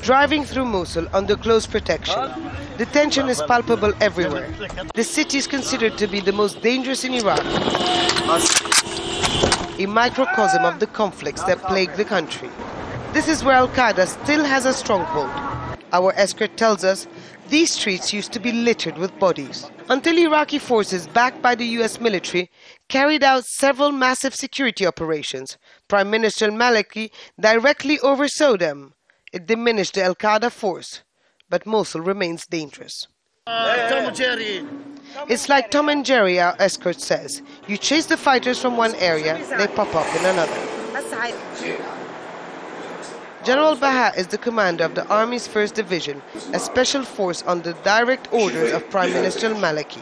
Driving through Mosul under close protection, the tension is palpable everywhere. The city is considered to be the most dangerous in Iraq, a microcosm of the conflicts that plague the country. This is where Al-Qaeda still has a stronghold. Our escort tells us these streets used to be littered with bodies, until Iraqi forces backed by the US military carried out several massive security operations. Prime Minister al-Maliki directly oversaw them. It diminished the Al-Qaeda force, but Mosul remains dangerous. It's like Tom and Jerry, our escort says. You chase the fighters from one area, they pop up in another. General Baha is the commander of the Army's 1st Division, a special force under direct orders of Prime Minister al-Maliki.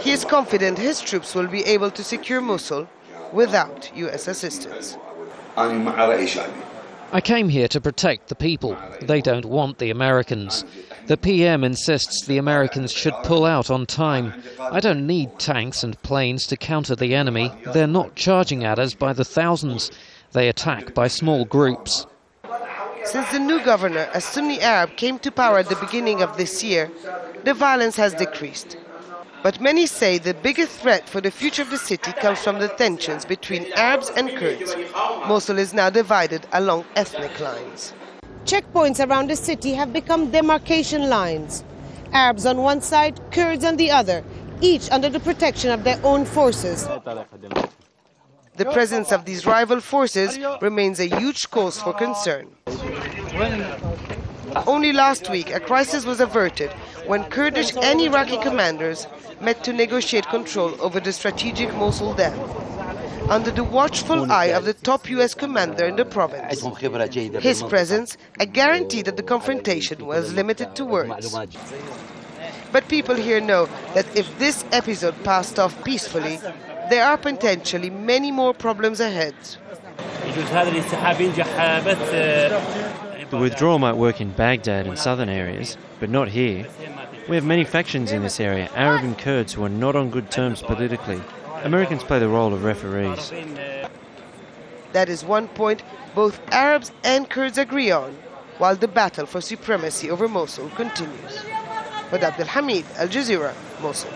He is confident his troops will be able to secure Mosul without US assistance. I came here to protect the people. They don't want the Americans. The PM insists the Americans should pull out on time. I don't need tanks and planes to counter the enemy. They're not charging at us by the thousands. They attack by small groups. Since the new governor, a Sunni Arab, came to power at the beginning of this year, the violence has decreased. But many say the biggest threat for the future of the city comes from the tensions between Arabs and Kurds. Mosul is now divided along ethnic lines. Checkpoints around the city have become demarcation lines. Arabs on one side, Kurds on the other, each under the protection of their own forces. The presence of these rival forces remains a huge cause for concern. Only last week, a crisis was averted when Kurdish and Iraqi commanders met to negotiate control over the strategic Mosul dam, under the watchful eye of the top US commander in the province. His presence, a guarantee that the confrontation was limited to words. But people here know that if this episode passed off peacefully, there are potentially many more problems ahead. The withdrawal might work in Baghdad and southern areas, but not here. We have many factions in this area, Arab and Kurds, who are not on good terms politically. Americans play the role of referees. That is one point both Arabs and Kurds agree on, while the battle for supremacy over Mosul continues. Hoda Abdel Hamid, Al Jazeera, Mosul.